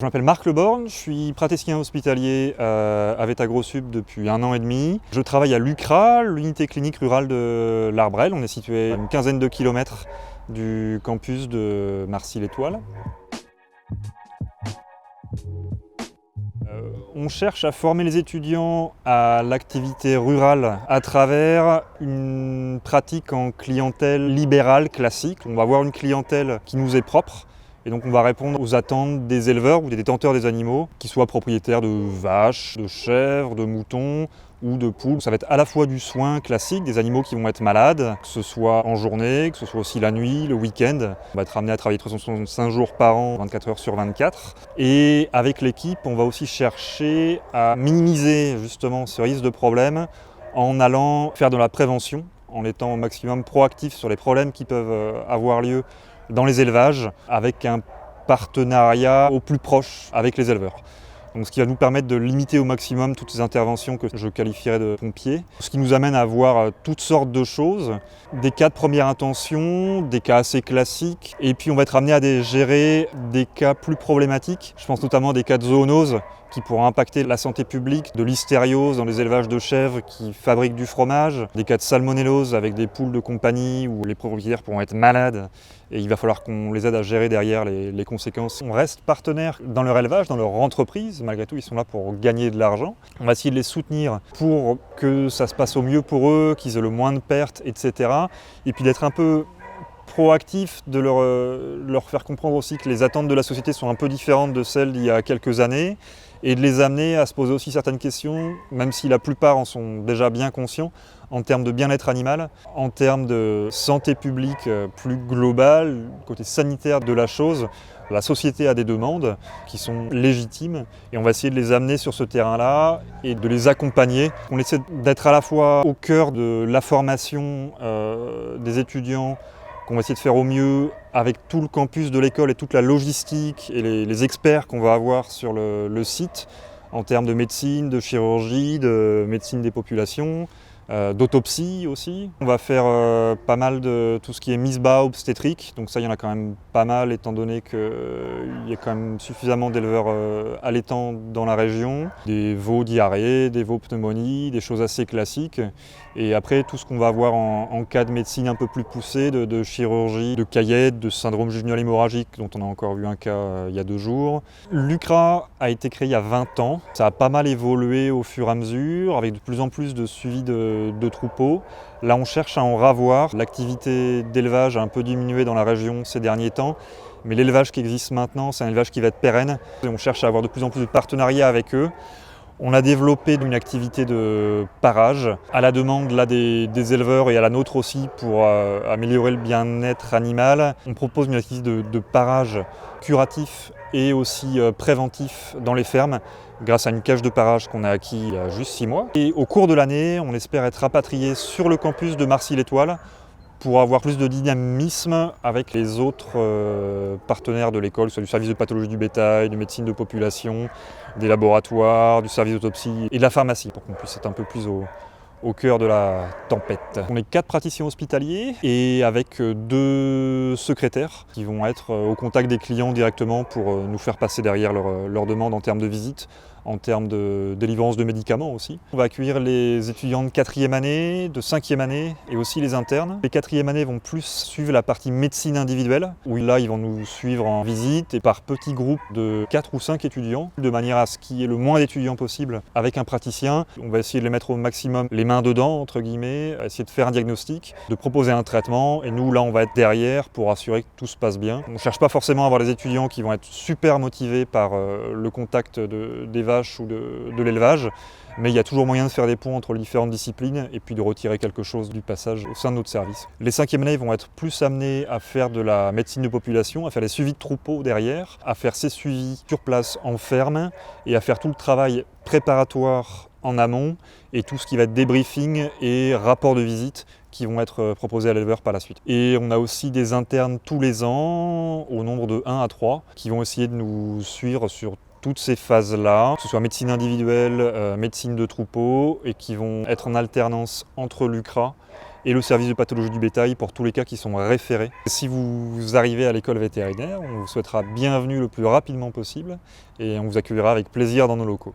Je m'appelle Marc Leborgne, je suis praticien hospitalier à Vétagrossub depuis 1 an et demi. Je travaille à l'UCRA, l'unité clinique rurale de l'Arbrel. On est situé à une quinzaine de kilomètres du campus de Marcy-l'Étoile. On cherche à former les étudiants à l'activité rurale à travers une pratique en clientèle libérale classique. On va avoir une clientèle qui nous est propre. Et donc on va répondre aux attentes des éleveurs ou des détenteurs des animaux, qui soient propriétaires de vaches, de chèvres, de moutons ou de poules. Ça va être à la fois du soin classique, des animaux qui vont être malades, que ce soit en journée, que ce soit aussi la nuit, le week-end. On va être amené à travailler 365 jours par an, 24 heures sur 24. Et avec l'équipe, on va aussi chercher à minimiser justement ce risque de problème en allant faire de la prévention, en étant au maximum proactif sur les problèmes qui peuvent avoir lieu dans les élevages, avec un partenariat au plus proche avec les éleveurs. Donc, ce qui va nous permettre de limiter au maximum toutes ces interventions que je qualifierais de pompiers. Ce qui nous amène à voir toutes sortes de choses, des cas de première intention, des cas assez classiques, et puis on va être amené à gérer des cas plus problématiques. Je pense notamment à des cas de zoonose qui pourront impacter la santé publique, de l'hystériose dans les élevages de chèvres qui fabriquent du fromage, des cas de salmonellose avec des poules de compagnie où les propriétaires pourront être malades et il va falloir qu'on les aide à gérer derrière les conséquences. On reste partenaire dans leur élevage, dans leur entreprise, malgré tout ils sont là pour gagner de l'argent. On va essayer de les soutenir pour que ça se passe au mieux pour eux, qu'ils aient le moins de pertes, etc. Et puis d'être un peu proactif, de leur faire comprendre aussi que les attentes de la société sont un peu différentes de celles d'il y a quelques années et de les amener à se poser aussi certaines questions, même si la plupart en sont déjà bien conscients, en termes de bien-être animal, en termes de santé publique plus globale, côté sanitaire de la chose. La société a des demandes qui sont légitimes et on va essayer de les amener sur ce terrain-là et de les accompagner. On essaie d'être à la fois au cœur de la formation des étudiants, qu'on va essayer de faire au mieux avec tout le campus de l'école et toute la logistique et les experts qu'on va avoir sur le site en termes de médecine, de chirurgie, de médecine des populations, d'autopsie aussi. On va faire pas mal de tout ce qui est mise bas obstétrique, donc ça il y en a quand même pas mal étant donné qu'il y a quand même suffisamment d'éleveurs allaitants dans la région. Des veaux diarrhées, des veaux pneumonies, des choses assez classiques. Et après tout ce qu'on va avoir en cas de médecine un peu plus poussée, de chirurgie, de caillette, de syndrome jejunal hémorragique dont on a encore vu un cas il y a 2 jours. L'UCRA a été créé il y a 20 ans, ça a pas mal évolué au fur et à mesure avec de plus en plus de suivi de troupeaux. Là on cherche à en ravoir. L'activité d'élevage a un peu diminué dans la région ces derniers temps, mais l'élevage qui existe maintenant c'est un élevage qui va être pérenne et on cherche à avoir de plus en plus de partenariats avec eux. On a développé une activité de parage à la demande là, des éleveurs et à la nôtre aussi pour améliorer le bien-être animal. On propose une activité de parage curatif et aussi préventif dans les fermes grâce à une cage de parage qu'on a acquis il y a juste 6 mois. Et au cours de l'année, on espère être rapatrié sur le campus de Marcy-l'Étoile pour avoir plus de dynamisme avec les autres partenaires de l'école, soit du service de pathologie du bétail, de médecine de population, des laboratoires, du service d'autopsie et de la pharmacie, pour qu'on puisse être un peu plus au cœur de la tempête. On est 4 praticiens hospitaliers et avec 2 secrétaires qui vont être au contact des clients directement pour nous faire passer derrière leurs demandes en termes de visite, en termes de délivrance de médicaments aussi. On va accueillir les étudiants de 4e année, de 5e année et aussi les internes. Les 4e années vont plus suivre la partie médecine individuelle, où là ils vont nous suivre en visite et par petits groupes de 4 ou 5 étudiants, de manière à ce qu'il y ait le moins d'étudiants possible avec un praticien. On va essayer de les mettre au maximum les mains dedans, entre guillemets, essayer de faire un diagnostic, de proposer un traitement et nous là on va être derrière pour assurer que tout se passe bien. On ne cherche pas forcément à avoir des étudiants qui vont être super motivés par le contact des vaches ou de l'élevage, mais il y a toujours moyen de faire des ponts entre les différentes disciplines et puis de retirer quelque chose du passage au sein de notre service. Les 5e années vont être plus amenés à faire de la médecine de population, à faire des suivis de troupeaux derrière, à faire ces suivis sur place en ferme et à faire tout le travail préparatoire en amont et tout ce qui va être débriefing et rapport de visite qui vont être proposés à l'éleveur par la suite. Et on a aussi des internes tous les ans, au nombre de 1 à 3, qui vont essayer de nous suivre sur toutes ces phases-là, que ce soit médecine individuelle, médecine de troupeau, et qui vont être en alternance entre l'UCRA et le service de pathologie du bétail pour tous les cas qui sont référés. Si vous arrivez à l'école vétérinaire, on vous souhaitera bienvenue le plus rapidement possible et on vous accueillera avec plaisir dans nos locaux.